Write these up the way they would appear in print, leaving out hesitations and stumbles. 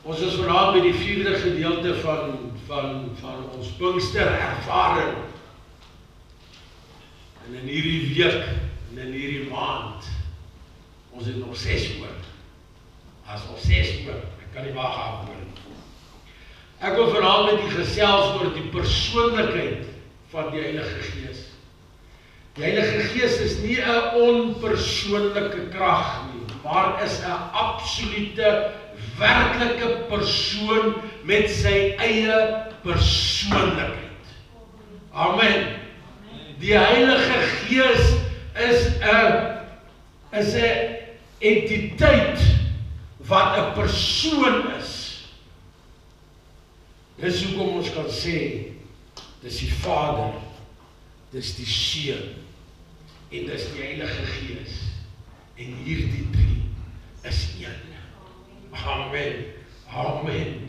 Ons is vanavond by die 4de gedeelte van ons Pinkster ervaring. En in hierdie week, en in hierdie maand, ons het nog 6 oor. As nog 6 oor, ek kan nie wag af hoor. Ek wil vanavond met die gesels oor die persoonlikheid van die Heilige Gees. Die Heilige Gees is nie 'n onpersoonlike krag nie, maar is 'n absolute, werklike persoon met sy eie persoonlikheid. Amen. Die Heilige Gees is 'n entiteit wat 'n persoon is. Dis hoekom ons kan sê, dis die Vader, dis die Seun, en dis die Heilige Gees. En hierdie 3 is een. Amen. Amen.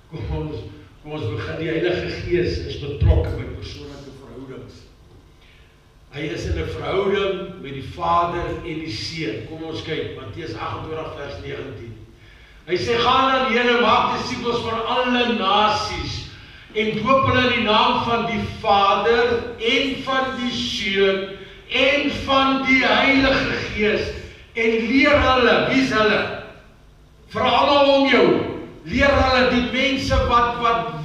Kom ons begin. Die Heilige Gees is betrokke by persoonlike verhoudings. Hy is in 'n verhouding met die Vader en die Seun. Kom ons kyk, Matteus 28 vers 19. Hy sê, gaan dan heen en maak disippels van alle nasies en doop hulle in die naam van die Vader en van die Seun en van die Heilige Gees en leer hulle, wie is hulle? Vir almal om jou, leer hulle die mense wat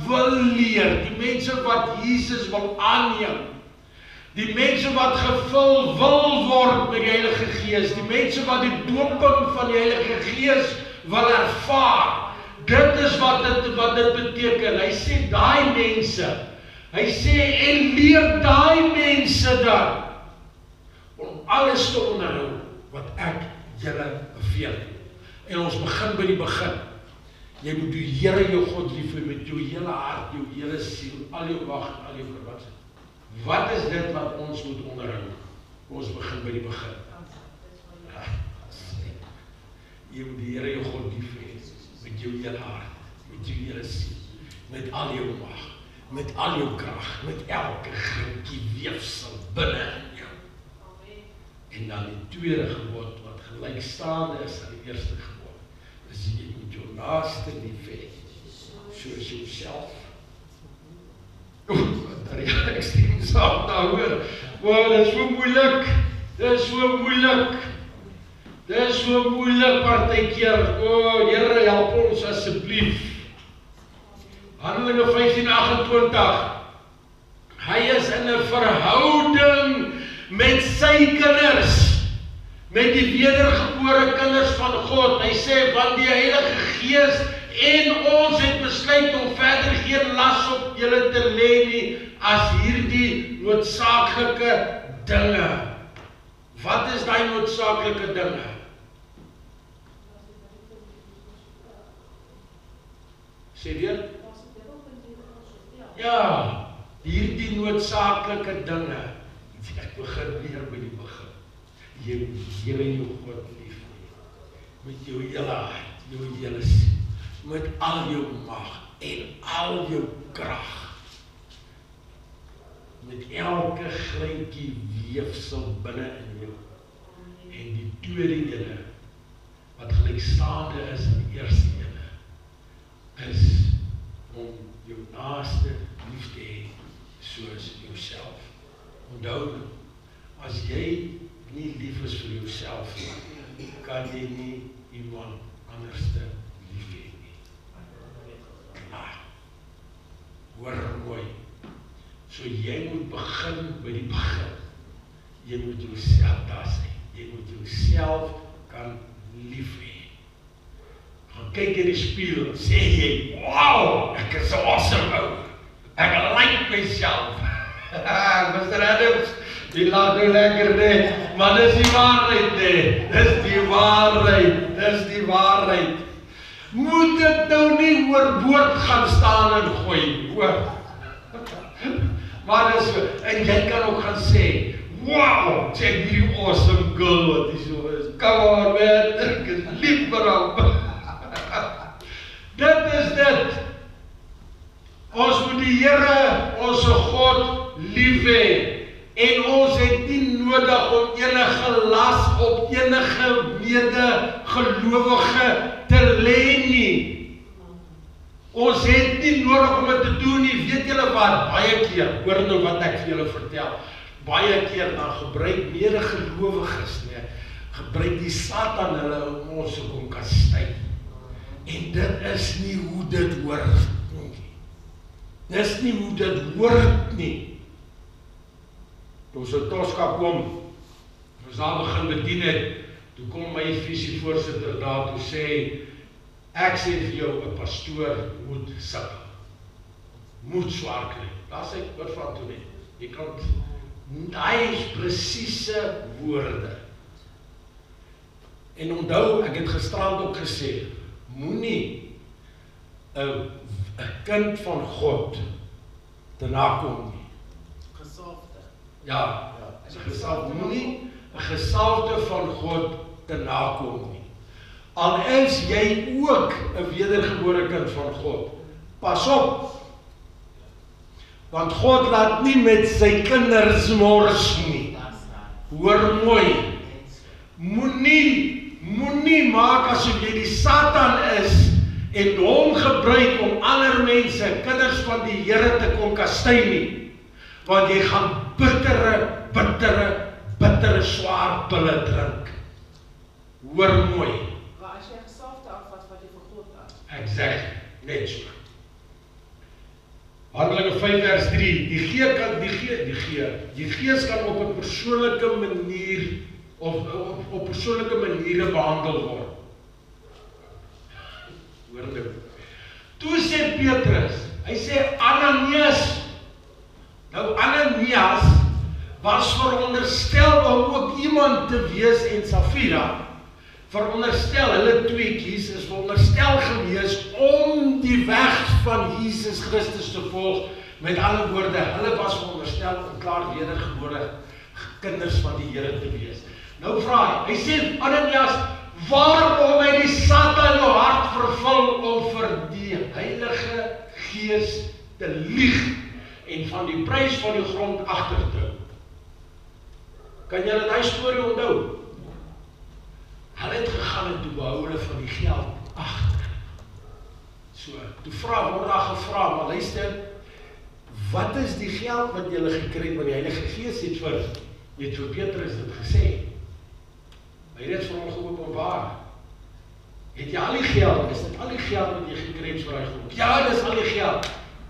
wil leer, die mense wat Jesus wil aanneem, die mense wat gevul wil word met die Heilige Gees, die mense wat die dooping van die Heilige Gees wil ervaar. Dit is wat dit beteken. Hy sê daai mense, hy sê en leer daai mense dan om alles te onderhou wat ek julle beveel. En ons begin by die begin. Jy moet die Here jou God lief hê met jou hele hart, jou hele siel, al jou wag, al jou verwag. Wat is dit wat ons moet onderhou? Ons begin by die begin. Jy moet die Here jou God lief hê met jou hele hart, met jou hele siel, met al jou wag, met al jou krag, met elke grinkie weefsel binne in jou. En dan die tweede gebod wat gelykstaande is aan die eerste gebod, is jy moet jou naaste lief hê soos jouself. Ek stem saam daaroor. Dit is so moeilik. Dit is so moeilik. Dit is so moeilik partykeer. Here, help ons asseblief. Handelinge 15:28. Hy is in 'n verhouding met sy kinders, met die wedergebore kinders van God. Hy sê, want die Heilige Gees en ons het besluit om verder geen las op julle te lê nie, as hierdie noodsaaklike dinge. Wat is daai noodsaaklike dinge? Sê weer? Ja, hierdie noodsaaklike dinge. Ek begin weer by die begin. Jy moet jou God lief hê. Met jou hele hart, jou hele siel, met al jou mag en al jou krag. Met elke glintjie weefsel binne in jou. En die tweede ene, wat gelykstaande is aan die eerste ene, is om jou naaste lief te hê soos jouself. Onthou, as jy nie lief is vir jouself nie, kan jy nie iemand anderste lief hê nie. Hoor mooi. So jy moet begin by die begin. Jy moet jouself daar sê. Jy moet jouself kan lief hê. Gaan kyk in die spieël en sê jy, wow, ek is so awesome ou. Ek like myself. Mr. Adams, die laat nou lekker nee, maar dis die waarheid nee, dis die waarheid, dis die waarheid. Moet dit nou nie oorboord gaan staan en gooi, hoor. Maar dis so, en jy kan ook gaan sê, wow, check die awesome girl wat die so is, come on man, ek is lief vir hom. Dit is dit. Ons moet die Here, ons God, lief hê. En ons het nie nodig om enige las op enige medegelowige te lê nie. Ons het nie nodig om dit te doen nie, weet julle wat, baie keer, hoor nou wat ek vir julle vertel, baie keer dan gebruik mede-gelowiges, nee, gebruik die Satan hulle om ons te kom kastei. En dit is nie hoe dit hoort nie. Dis nie hoe dit hoort nie. Toe ons in Tosca kom, ons daar begin bedien het, toe kom my visievoorsitter daar, toe sê, ek sê vir jou, 'n pastoor moet sukkel. Moet swaar kry. Daar sê ek, wat van toe nie. Jy kan, daai is presiese woorde. En onthou, ek het gisterand ook gesê, moenie 'n kind van God te nakom nie. Gesalfde. Ja, gesalfde, moenie 'n gesalfde van God te nakom nie. Al is jy ook 'n wedergebore kind van God, pas op. Want God laat nie met sy kinders mors nie. Hoor mooi. Moenie maak asof jy die Satan is en hom gebruik om ander mense, kinders van die Here te kom kastei nie. Want jy gaan bittere swaar pille drink. Hoor mooi. Maar as jy gesalfde aanvat, wat jy vir God aan. Exact, net so. Handelinge 5 vers 3, die gees kan op 'n persoonlike manier of op persoonlike maniere behandel word. Hoor nou. Toe sê Petrus, hy sê Ananias. Nou Ananias was veronderstel om ook iemand te wees en Safira. Veronderstel, hulle tweeetjies is veronderstel gewees om die weg van Jesus Christus te volg. Met ander woorde, hulle was veronderstel om klaar wedergebore kinders van die Here te wees. Nou vra hy sê, Ananias, waarom het die Satan jou hart vervul om vir die Heilige Gees te lieg en van die prys van die grond agter te hou? Kan julle daai storie onthou? Hulle het gegaan en toe behou hulle van die geld agter. So, toe word daar gevra, maar luister, wat is die geld wat julle gekry het, want die Heilige Gees het vir Petrus dit gesê. Hy het vir hom geopenbaar. Het jy al die geld, is dit al die geld wat jy gekry het vir hy grond? Ja, dis al die geld.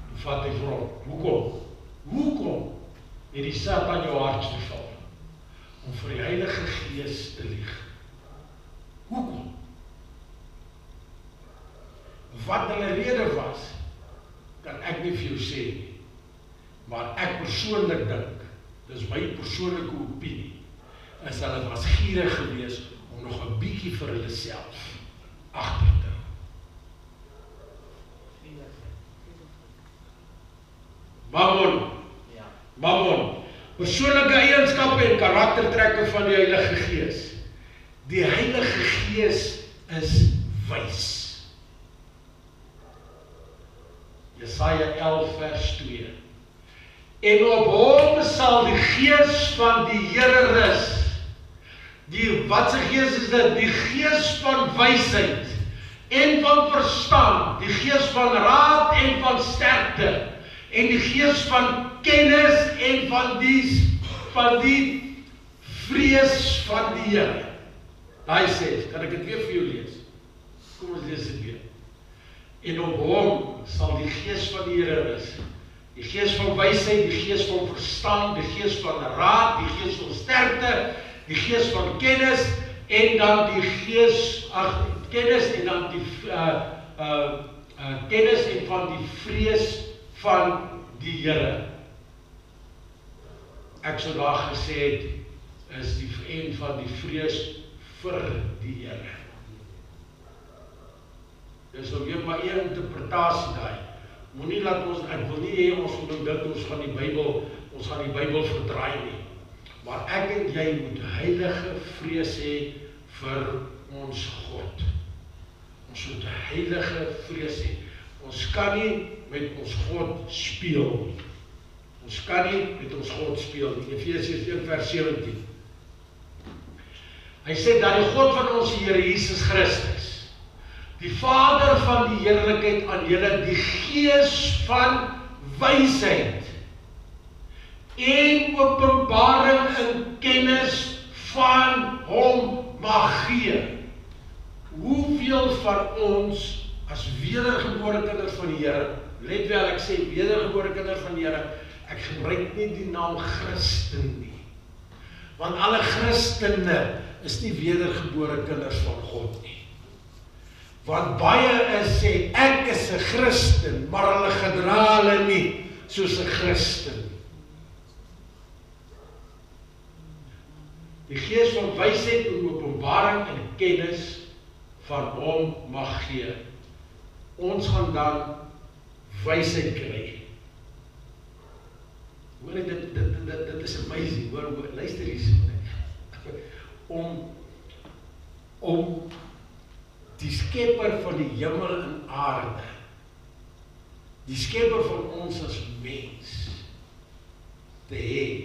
Toe vat hy vir hom. Hoekom het die Satan jou hart verval? Om vir die Heilige Gees te lieg. Hoekom? Wat hulle rede was, kan ek nie vir jou sê nie. Maar ek persoonlik dink, dis my persoonlike opinie, is hulle was gierig gewees om nog 'n bietjie vir hulle self agter te hou. Mammon, persoonlike eienskappe en karaktertrekke van die Heilige Gees. Die Heilige Gees is wys. Jesaja 11 vers 2. En op hom sal die Gees van die Here rus. Wat se gees is dit? Die Gees van wysheid en van verstand, die Gees van raad en van sterkte, en die Gees van kennis en van die vrees van die Here. Daai sê, kan ek dit weer vir jou lees? Kom ons lees dit weer. En op hom sal die Gees van die Here rus. Die Gees van wysheid, die Gees van verstand, die Gees van raad, die Gees van sterkte, die Gees van kennis en dan die Gees, kennis en dan die kennis en van die vrees van die Here. Ek sou daar gesê het, is die en van die vrees vir die Here. Dis nou weer maar een interpretasie daai. Moenie laat ons, ek wil nie hê ons moet dink ons gaan die Bybel verdraai nie. Maar ek en jy moet heilige vrees hê vir ons God. Ons moet heilige vrees hê. Ons kan nie met ons God speel nie. Ons kan nie met ons God speel nie. Efesiërs 1 vers 17. Hy sê dat die God van ons Here Jesus Christus, die Vader van die heerlikheid aan julle die gees van wysheid en openbaring in kennis van hom mag gee. Hoeveel van ons as wedergebore kinders van die Here, let wel ek sê wedergebore kinders van die Here, ek gebruik nie die naam Christen nie. Want alle Christene is nie wedergebore kinders van God nie. Want baie sê ek is 'n Christen, maar hulle gedra hulle nie soos 'n Christen. Die gees van wysheid en openbaring en kennis van hom mag gee. Ons gaan dan wysheid kry. Hoor dit is amazing, hoor, luister hierso. Om die skepper van die hemel en aarde, die skepper van ons as mens, te hê,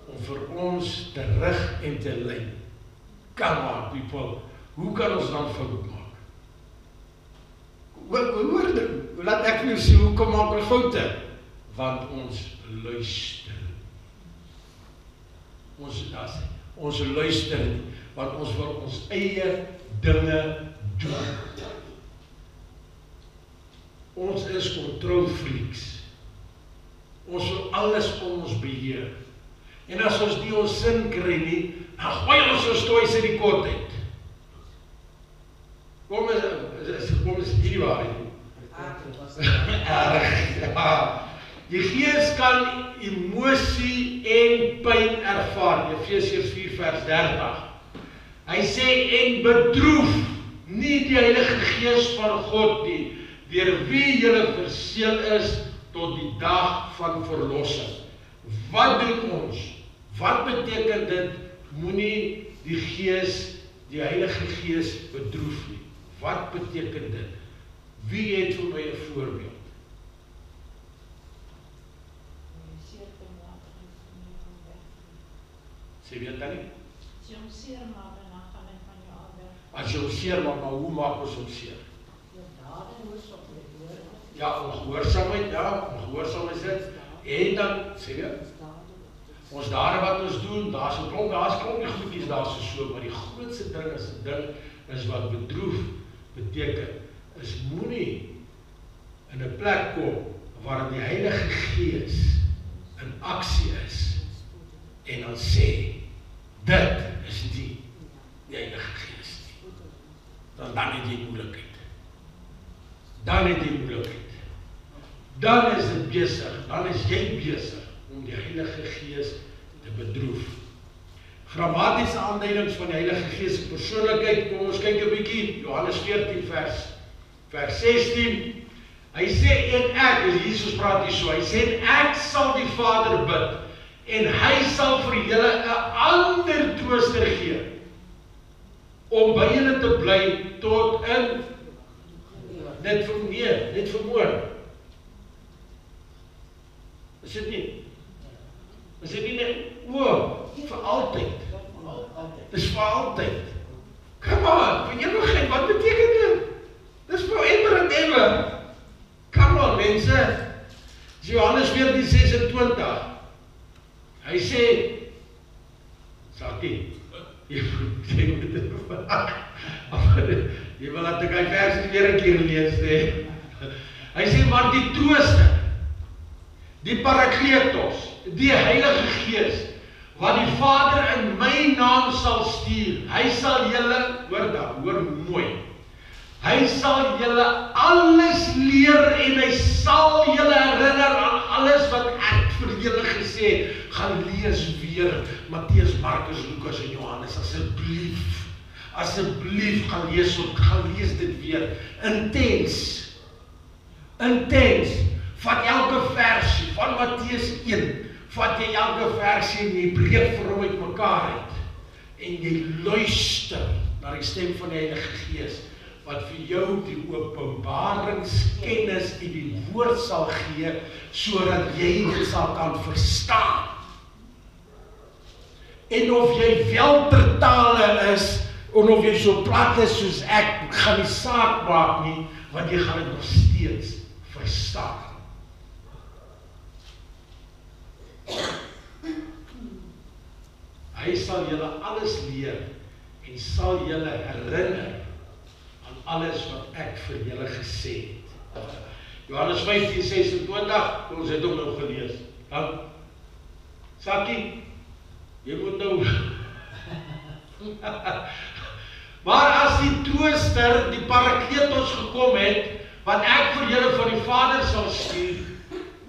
om vir ons te rig en te lei. Come on, people, hoe kan ons dan fout maak? Hoor dit, laat ek vir jou sê, hoe kom maak ons foute? Want ons luister. Ons luister nie, want ons wil ons eie dinge doen. Ons is controlfreaks. Ons wil alles om ons beheer. En as ons nie ons sin kry nie, dan gooi ons toys in die kot uit. Kom is hierdie waarheid. Die gees kan emosie en pyn ervaar. Efesiërs 4 vers 30. Hy sê en bedroef nie die Heilige Gees van God nie, deur wie julle verseël is tot die dag van verlossing. Wat doen ons? Wat beteken dit? Moenie die Gees, die Heilige Gees bedroef nie. Wat beteken dit? Wie het vir my 'n voorbeeld? Sê weer dan nie? As jy hom seer maak, dan gaan hy van jou af weg. As jy hom seer maak, maar hoe maak ons hom seer? Ja, ongehoorsaamheid, ongehoorsaamheid is. En dan, sê jy, ons dade wat ons doen, daar's 'n klomp die goedjies daar so, maar die grootste ding is wat bedroef beteken, is moenie in 'n plek kom waar die Heilige Gees in aksie is en dan sê, dit is die Heilige Gees nie. Dan het jy moeilikheid. Dan het jy moeilikheid. Dan is dit besig, dan is jy besig om die Heilige Gees te bedroef. Grammatiese aanduidings van die Heilige Gees se persoonlikheid, kom ons kyk 'n bietjie, Johannes 14 vers 16. Hy sê en ek, Jesus praat hier so, hy sê en ek sal die Vader bid en hy sal vir julle 'n ander trooster gee om by julle te bly tot in net vermoor. Is dit nie? Is dit nie net vir altyd? Dis vir altyd. Come on, vir ewigheid, wat beteken dit? Dis forever and ever. Come on, mense. Johannes 14:26. Hy sê, Sakie, jy wil laat ek hy vers weer 'n keer lees, nee. Hy sê, maar die trooster, die Parakletos, die Heilige Gees, wat die Vader in my naam sal stuur, hy sal julle, hoor mooi, hy sal julle alles leer en hy sal julle herinner aan alles wat ek vir julle gesê het. Gaan lees weer Matteus, Markus, Lukas en Johannes, asseblief gaan lees dit weer. Intens. Vat elke versie van Matteus 1, vat jy elke versie en jy breek vir hom uit mekaar uit. En jy luister na die stem van die Heilige Gees, wat vir jou die openbaringskennis en die woord sal gee, sodat jy dit sal kan verstaan. En of jy wel ter tale is, En of jy so plat is soos ek, gaan nie saak maak nie, want jy gaan dit nog steeds verstaan. Hy sal julle alles leer en sal julle herinner aan alles wat ek vir julle gesê het. Johannes 15:26, ons het hom nou gelees. Dan, Sakkie, jy moet nou... Maar as die trooster, die Parakletos gekom het, wat ek vir julle van die Vader sal stuur,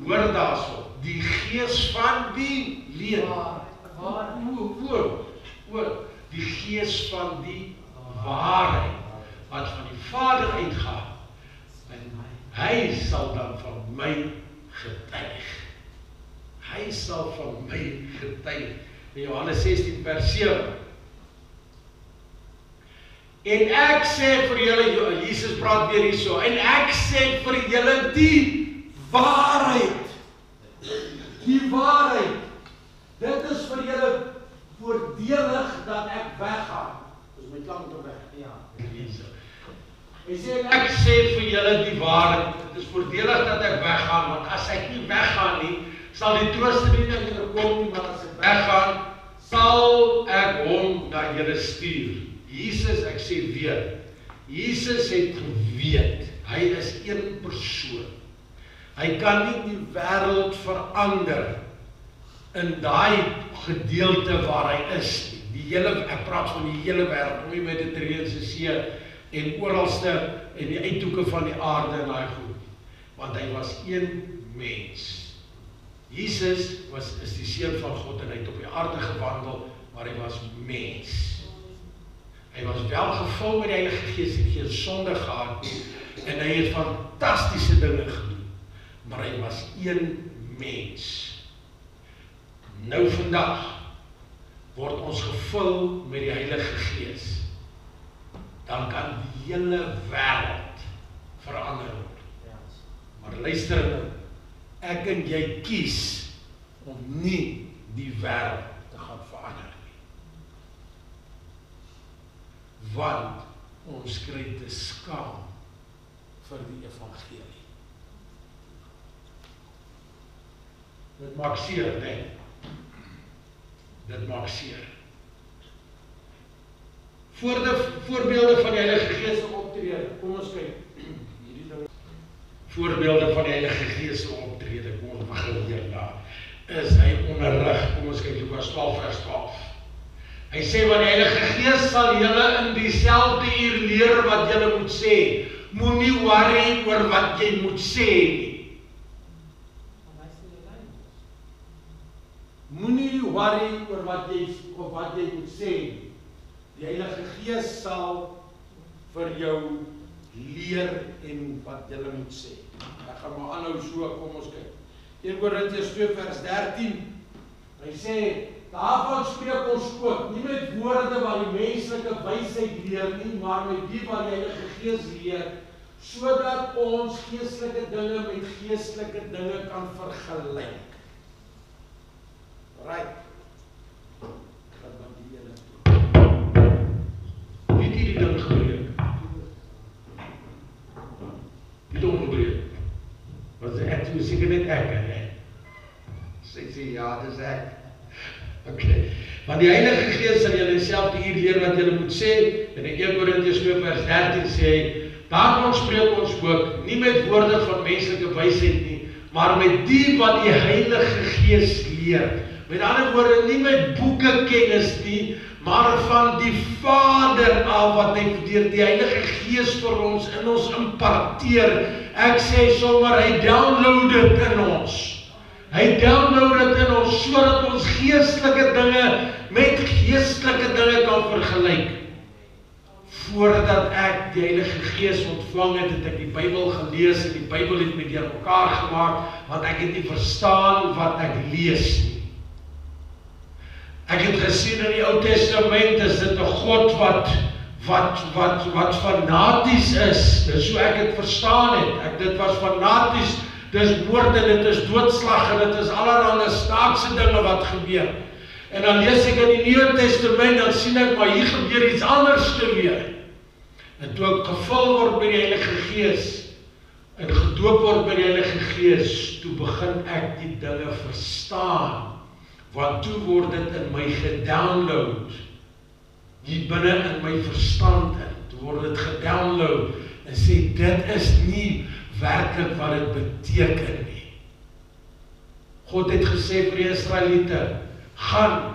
hoor daarso, die Gees van die leer. Die Gees van die waarheid, wat van die Vader uitgaan, en hy sal dan van my getuig. Hy sal van my getuig. In Johannes 16:7. En ek sê vir julle, Jesus praat weer hierso, en ek sê vir julle die waarheid. Die waarheid. Dit is vir julle voordelig dat ek weggaan. Dis my klank te weg. Ja. Hy sê, ek sê vir julle die waarheid. Dit is voordelig dat ek weggaan, want as ek nie weggaan nie, sal die trooster nie na julle kom nie, maar as ek weggaan, sal ek hom na julle stuur. Jesus, ek sê weer, Jesus het geweet, hy is een persoon. Hy kan nie die wêreld verander in daai gedeelte waar hy is. Die hele, ek praat van die hele wêreld, nie met die Mediterrane See en oralste en die uithoeke van die aarde en daai goed. Want hy was een mens. Jesus is die seun van God en hy het op die aarde gewandel, maar hy was mens. Hy was wel gevul met die Heilige Gees en geen sonde gehad nie, en hy het fantastiese dinge gedoen, maar hy was een mens. Nou vandag word ons gevul met die Heilige Gees, dan kan die hele wêreld verander word. Maar luister nou, ek en jy kies om nie die wêreld te gaan verander nie. Want ons kry te skaam vir die evangelie. Dit maak seer, nee. Dit maak seer. Voorbeelde van die Heilige Gees se optrede. Kom ons kyk. Hierdie ding. Voorbeelde van die Heilige Gees se optrede. Kom ons begin hier daar. Is hy onderrig. Kom ons kyk Lukas 12:12. Hy sê, want die Heilige Gees sal julle in dieselfde uur leer wat julle moet sê. Moenie worry oor wat jy moet sê nie. Moenie worry oor wat jy moet sê nie. Die Heilige Gees sal vir jou leer en wat jy moet sê. Ek gaan maar aanhou so, kom ons kyk. 1 Korintiërs 2:13. Hy sê, daarvan spreek ons ook, nie met woorde wat die menslike wysheid leer nie, maar met die wat die Heilige Gees leer, sodat ons geestelike dinge met geestelike dinge kan vergelyk. Right. Wie het hierdie ding gebreek? Wie het hom gebreek? Was ek toe seker net ek en jy? Sê ja, dis ek. Okay. Want die Heilige Gees sal julle self die uur leer wat julle moet sê. En in 1 Korintiërs 2:13 sê hy, daarvan spreek ons ook, nie met woorde van menslike wysheid nie, maar met die wat die Heilige Gees leer. Met ander woorde, nie met boeke kennis nie, maar van die Vader af wat hy deur die Heilige Gees vir ons in ons imparteer. Ek sê sommer, hy download dit in ons. Hy download dit in ons, sodat ons geestelike dinge met geestelike dinge kan vergelyk. Voordat ek die Heilige Gees ontvang het, het ek die Bybel gelees en die Bybel het met deur mekaar gemaak, want ek het nie verstaan wat ek lees nie. Ek het gesien in die Ou Testament is dit 'n God wat fanaties is. Dis so ek het verstaan het. Dit was fanaties. Dis moord en dit is doodslag en dit is allerhande staakse dinge wat gebeur. En dan lees ek in die Nuwe Testament, dan sien ek, maar hier gebeur iets anders te weer. En toe ek gevul word by die Heilige Gees, en gedoop word by die Heilige Gees, toe begin ek die dinge verstaan, want toe word dit in my gedownload, hier binne in my verstand in, toe word dit gedownload, en sê, dit is nie werklik wat dit beteken nie. God het gesê vir die Israeliete, gaan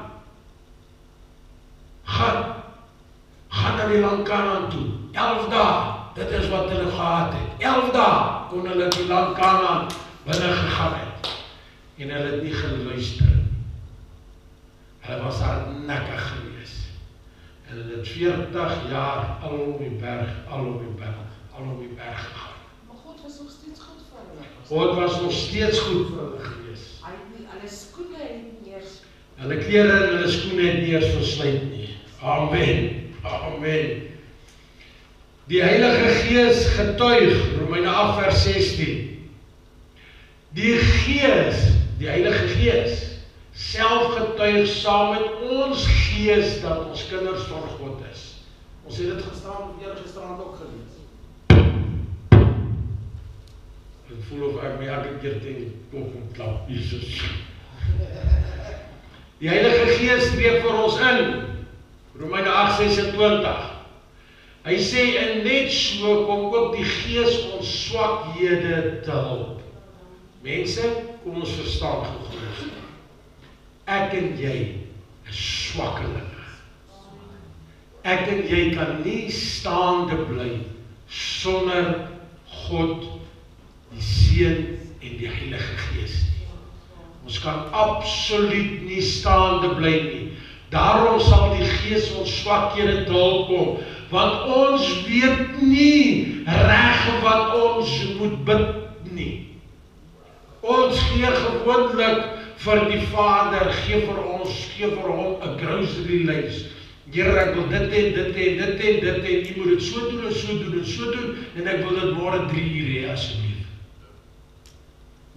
na die land Kanaan toe, 11 dae, dit is wat hulle gehad het, 11 dae kon hulle die land Kanaan binne gegaan het, en hulle het nie geluister nie. Hulle was hardnekkig gewees, en hulle het 40 jaar al op die berg gegaan. Maar God was nog steeds goed vir hulle. God was nog steeds goed vir hulle gewees. Hy het nie, hulle skoene het nie eers. Hulle klere en hulle skoene het nie eers versluit nie. Amen. Amen. Die Heilige Gees getuig, Romeine 8 vers 16. Die Gees, die Heilige Gees, self getuig saam met ons gees dat ons kinders van God is. Ons het dit gisterand ook gelees. Ek voel of ek my elke keer teen die kop klap, Jesus. Die Heilige Gees tree vir ons in, Romeine 8:26. Hy sê, en net so kom ook die Gees ons swakhede te hulp. Mense, kom ons verstaan gehoor. Ek en jy is swakkelinge. Ek en jy kan nie staande bly sonder God, die Seun en die Heilige Gees nie. Ons kan absoluut nie staande bly nie. Daarom sal die Gees ons swakhede te hulp kom, want ons weet nie reg wat ons moet bid nie. Ons gee gewoonlik vir die Vader, gee vir hom 'n grocery lys. Here, ek wil dit en, jy moet dit so doen en so doen en so doen, en ek wil dit môre 3 uur hê asseblief.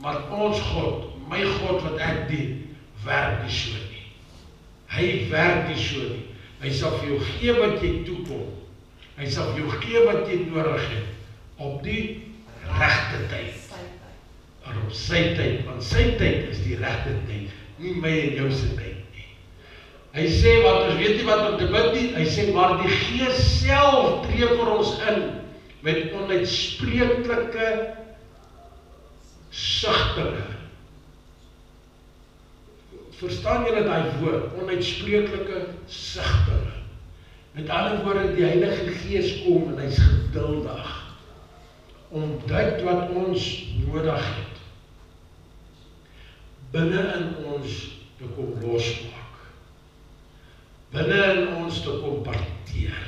Maar ons God, my God wat ek dien, werk nie so nie. Hy werk nie so nie. Hy sal vir jou gee wat jy toekom. Hy sal vir jou gee wat jy nodig het, op die regte tyd. En op sy tyd, want sy tyd is die regte tyd, nie my en jou se tyd nie. Hy sê, want ons weet nie wat om te bid nie, hy sê, maar die Gees self tree vir ons in, met onuitspreeklike sigtinge. Verstaan julle daai woord, onuitspreeklike sigtinge? Met ander woorde, die Heilige Gees kom en hy's geduldig, om dit wat ons nodig het, binne in ons te kom losmaak, binne in ons te kom parteer,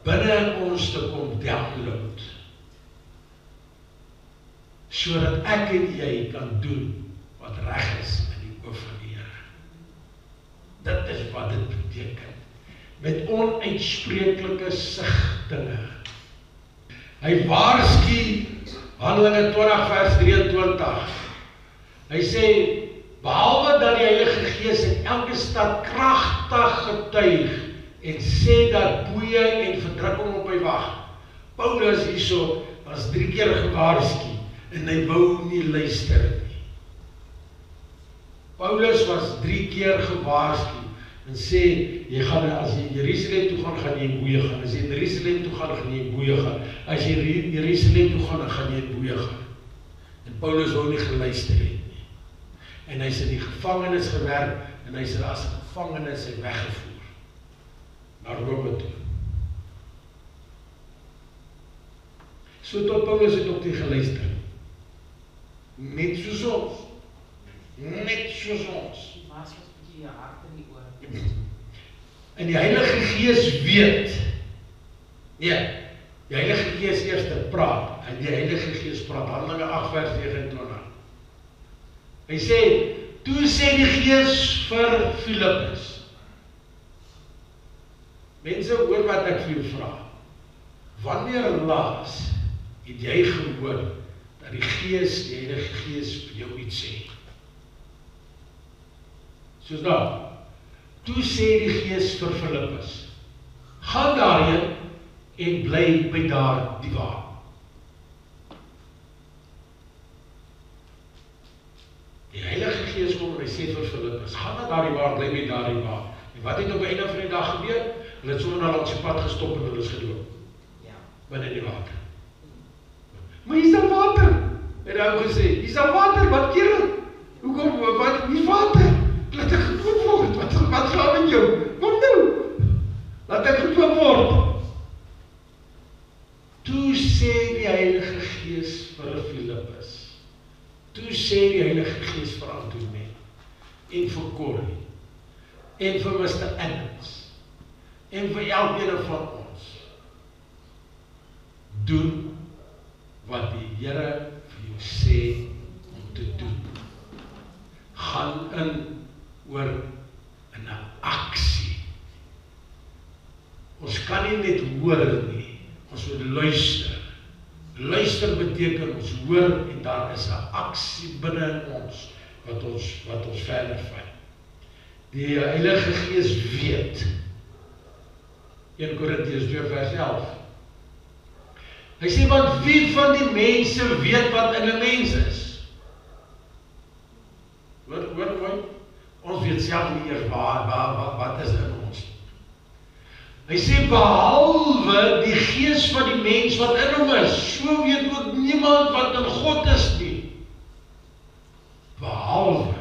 binne in ons te kom download, sodat ek en jy kan doen wat reg is in die oë van die Here. Dit is wat dit beteken, met onuitspreeklike sigtinge. Hy waarsku, Handelinge 20 vers 23. Hy sê, behalwe dat die Heilige Gees in elke stad kragtig getuig en sê dat boeie en verdrukking op hy wag. Paulus hierso was 3 keer gewaarsku en hy wou nie luister nie. Paulus was 3 keer gewaarsku en sê, jy gaan, as jy Jerusalem toe gaan, gaan jy in boeie gaan. As jy in Jerusalem toe gaan, gaan jy in boeie gaan. As jy in Jerusalem toe gaan, dan gaan jy in boeie gaan. En Paulus wou nie geluister het nie. En hy is in die gevangenis gewerk, en hy is as 'n gevangenis weggevoer, na Rome toe. So tot Paulus het ook nie geluister. Net soos ons. Net soos ons. Die was bietjie jou hart in die oor. En die Heilige Gees weet. Nee, die Heilige Gees eers praat, en die Heilige Gees praat, Handelinge 8 vers 29. Hy sê, toe sê die Gees vir Filippus. Mense, hoor wat ek vir jou vra. Wanneer laas het jy gehoor dat die Gees, die Heilige Gees vir jou iets sê? Soos daar. Toe sê die Gees vir Filippus, gaan daarheen en bly by daar die waar. Die Heilige Gees kom en hy sê vir Filippus, gaan na daar die waar, bly by daar die waar. En wat het op die einde van die dag gebeur? Hulle het sommer na langs die pad gestop en hulle is gedoop. Binne die water. Maar hier's daar water. Het hy ook gesê, hier's daar water, wat kerel? Hoekom, wat, hier's water? Laat ek gedoop word, wat gaan met jou? Kom nou, laat ek gedoop word. Toe sê die Heilige Gees vir Filippus, toe sê die Heilige Gees vir Antonie, en vir Corrie, en vir Mr. Adams, en vir elkeen van ons, doen wat die Here vir jou sê om te doen. Gaan in oor in 'n aksie. Ons kan nie net hoor nie, ons moet luister. Luister beteken ons hoor en daar is 'n aksie binne in ons wat ons verder vat. Die Heilige Gees weet. 1 Korintiërs 2 vers 11. Hy sê, want wie van die mense weet wat in 'n mens is? Hoor, ons weet self nie eers wat is in ons. Hy sê, behalwe die Gees van die mens wat in hom is, so weet ook niemand wat in God is nie. Behalwe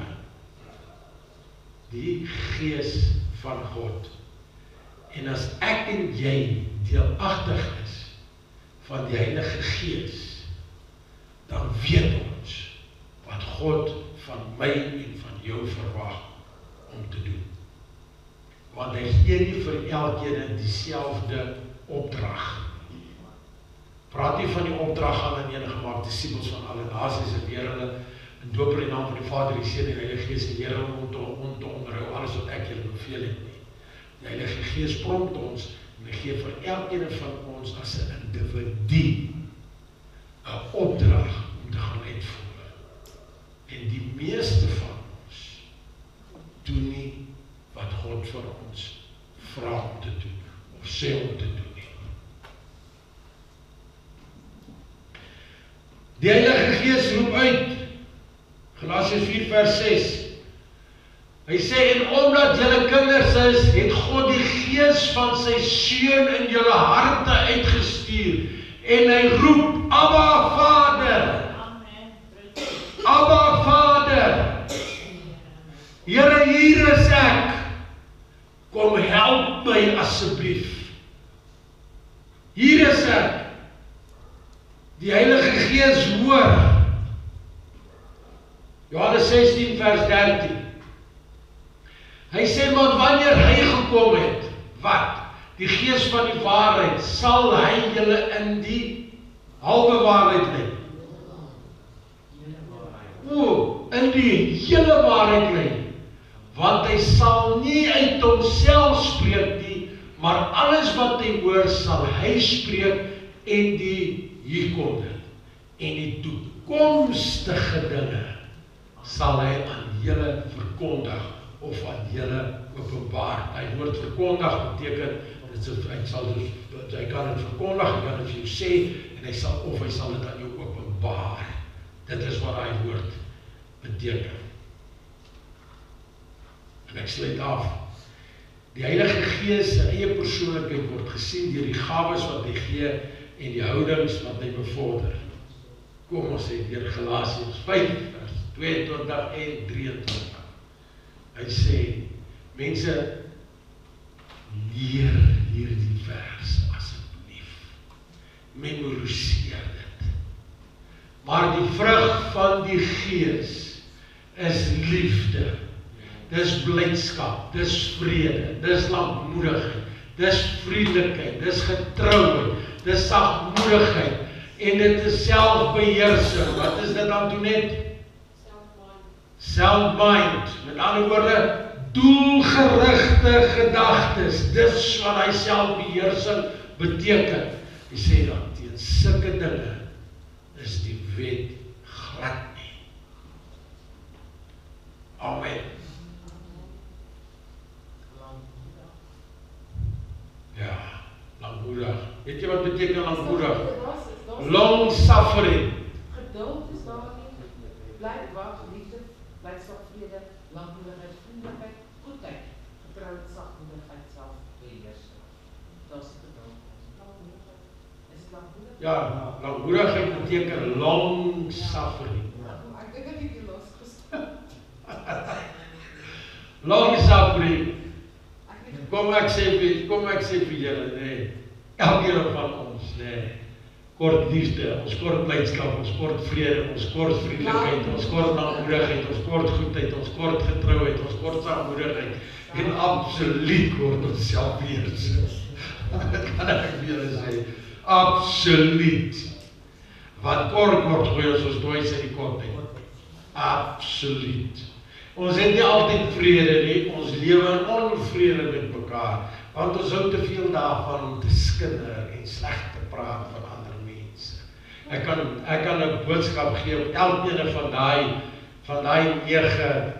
die Gees van God. En as ek en jy deelagtig is van die Heilige Gees, dan weet ons wat God van my en van jou verwag om te doen. Want hy gee nie vir elkeen dieselfde opdrag. Praat nie van die opdrag gaan aan enige gemaak disippels van alle nasies en leer hulle in doop in die naam van die Vader, die Seun en die Heilige Gees en leer hulle om te onderhou alles wat ek julle beveel het nie. Die Heilige Gees prompt ons en hy gee vir elkeen van ons as 'n individu 'n opdrag om te gaan uitvoer. En die meeste van ons doen nie wat God vir ons vra om te doen of sê om te doen nie. Die Heilige Gees roep uit, Galasiërs 4 vers 6. Hy sê, en omdat julle kinders is, het God die Gees van sy Seun in julle harte uitgestuur en hy roep, Abba Vader. Abba Vader. Here, hier is ek. Kom help my asseblief. Hier is ek. Die Heilige Gees hoor. Johannes 16 vers 13. Hy sê, maar wanneer hy gekom het, wat? Die Gees van die waarheid, sal hy julle in die halwe waarheid lei. In die hele waarheid lei. Want hy sal nie uit homself spreek nie, maar alles wat hy hoor, sal hy spreek en hier kom dit. En die toekomstige dinge sal hy aan julle verkondig of aan julle openbaar. Hy woord verkondig beteken, hy kan het verkondig, hy kan het vir jou sê, en hy sal dit aan jou openbaar. Dit is wat hy woord beteken. En ek sluit af. Die Heilige Gees se eie persoonlikheid word gesien deur die gawes wat hy gee en die houdings wat hy bevorder. Kom ons sê deur Galasiërs 5 vers 22 en 23. Hy sê, mense, leer hierdie vers asseblief. Memoriseer dit. Maar die vrug van die Gees is liefde. Dis blydskap, dis vrede, dis lankmoedigheid, dis vriendelikheid, dis getrouheid, dis sagmoedigheid en dit is selfbeheersing. Wat is dit dan toe net? Self-mind. Met ander woorde, doelgerigte gedagtes. Dis wat hy selfbeheersing beteken. Hy sê dan, teen sulke dinge is die wet glad nie. Amen. Lankmoedig. Weet jy wat beteken lankmoedig? Daar's Long suffering. geduld is daar nie. Bly wag, liefde, blydskap, vrede, lankmoedigheid, vriendelikheid, goedheid, getrouheid, sagmoedigheid, selfbeheersing. Daar's geduld. Is dit lankmoedig? Ja, lankmoedigheid beteken long suffering. Ek dink ek het die losgestaan. Long suffering. Kom ek sê vir julle, nee. Elkeen van ons, nee. Kort liefde, ons kort blydskap, ons kort vrede, ons kort vriendelikheid, ons kort lankmoedigheid, ons kort goedheid, ons kort getrouheid, ons kort sagmoedigheid en absoluut kort ons selfbeheersing. Dat kan ek vir julle sê. Absoluut. Wat kort word, gooi ons doois in die kortheid. Absoluut. Ons het nie altyd vrede nie, ons lewe in onvrede met mekaar, want ons hou te veel daarvan om te skinder en sleg te praat van ander mense. Ek kan 'n boodskap gee op elkeen van daai 9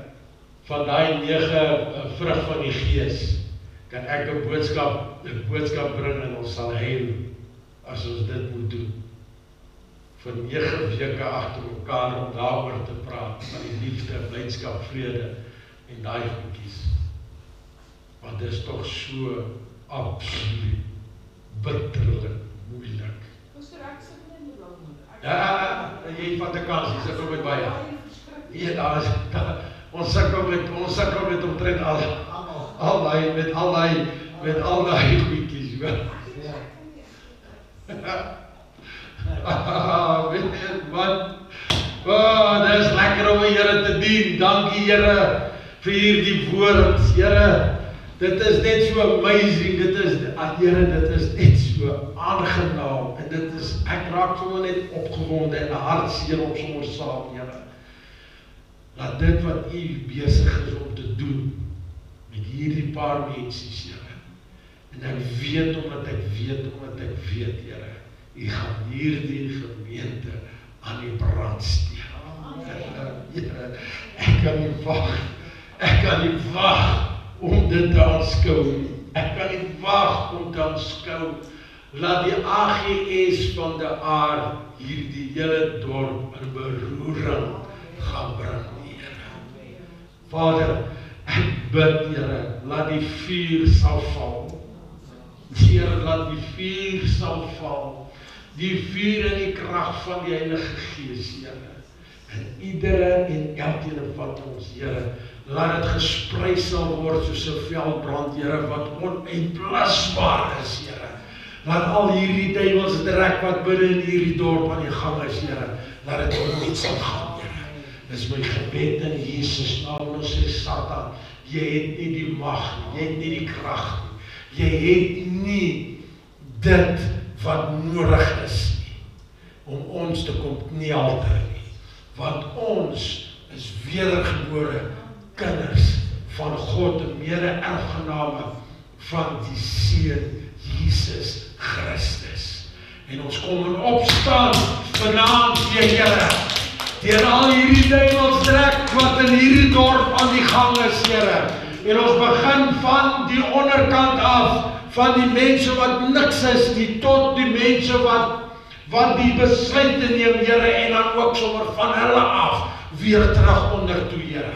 vrug van die Gees. Kan ek 'n boodskap bring en ons sal huil as ons dit moet doen. Vir 9 weke agter mekaar om daaroor te praat, van die liefde, blydskap, vrede en daai goedjies. Want dit is toch so absoluut bitterlik moeilik. Pastor, ek sit nie in die lankmoedig. Ja, jy vat 'n kans, jy sukkel met baie. Ja, daar is ons sukkel met omtrent met al daai goedjies, hoor. Dit is lekker om die Here te dien. Dankie Here vir hierdie woord. Here, dit is net so amazing. Here, dit is net so aangenaam. En ek raak sommer net opgewonde en 'n hartseer op sommer saam, Here. Laat dit wat U besig is om te doen met hierdie paar mense, Here. En ek weet omdat ek weet, Here, U gaan hierdie gemeente aan die brand steek. Here, ek kan nie wag om dit te aanskou. Ek kan nie wag om te aanskou. Laat die AGS van die aard hierdie hele dorp in beroering gaan bring, Here. Vader, ek bid, Here, laat die vuur sal val. Here, laat die vuur sal val. Die vuur en die krag van die Heilige Gees, Here. En iedere en elkeen van ons, Here, laat dit gesprei sal word soos 'n veldbrand, Here, wat onuitblusbaar is, Here. Laat al hierdie duiwels drek wat binne in hierdie dorp aan die gang is, Here, laat dit nooit sal gaan, Here. Dis my gebed in Jesus naam. Ons sê Satan, jy het nie die mag nie, jy het nie die krag nie, jy het nie dit wat nodig is nie, om ons te kom knielter nie, want ons is wedergebore kinders van God, en mede-erfgename van die Seun Jesus Christus. En ons kom in opstaan vanaand, Here, deur al hierdie duiwels trek wat in hierdie dorp aan die gang is, Here. En ons begin van die onderkant af, van die mense wat niks is nie, tot die mense wat die besluite neem, Here, en dan ook sommer van hulle af weer terug onder toe, Here.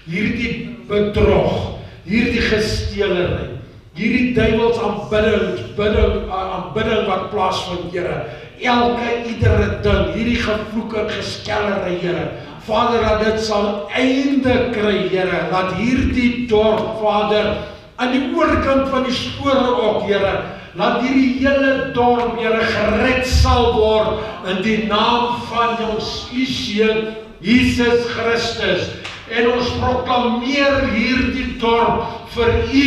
Hierdie bedrog, hierdie gesteelery, hierdie duiwels aanbidding wat plaasvind, Here, iedere ding, hierdie gevloek en geskellery, Here, Vader, dat dit sal einde kry, Here, dat hierdie dorp, Vader, aan die oorkant van die spore ook, Here, laat hierdie hele dorp, Here, gered sal word in die naam van ons Seun Jesus Christus. En ons proklameer hierdie dorp vir U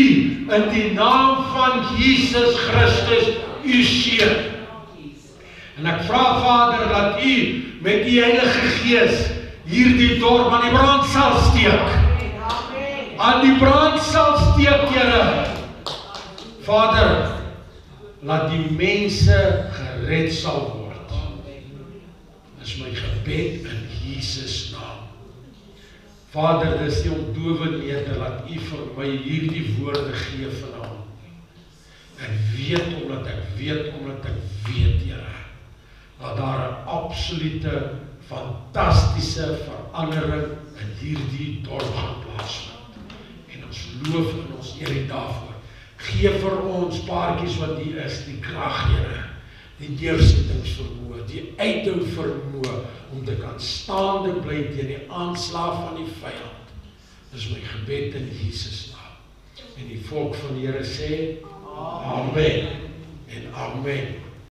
in die naam van Jesus Christus, U Seun. En ek vra, Vader, dat U met die Heilige Gees hierdie dorp aan die brand sal steek. Aan die brand sal steek, Here. Vader, laat die mense gered sal word. Dis my gebed in Jesus naam. Vader, dis nie om dowe neete, laat U vir my hierdie woorde gee vanaand. Ek weet omdat ek weet, Here, dat daar 'n absolute, fantastiese verandering in hierdie dorp gaan plaasvind. En ons loof en ons eer U daarvoor. Gee vir ons paartjies wat hier is, die krag, Here, die deursettingsvermoë, die uithou vermoë om te kan staande bly teen die aanslag van die vyand. Dis my gebed in Jesus naam. En die volk van die Here sê, Amen en Amen.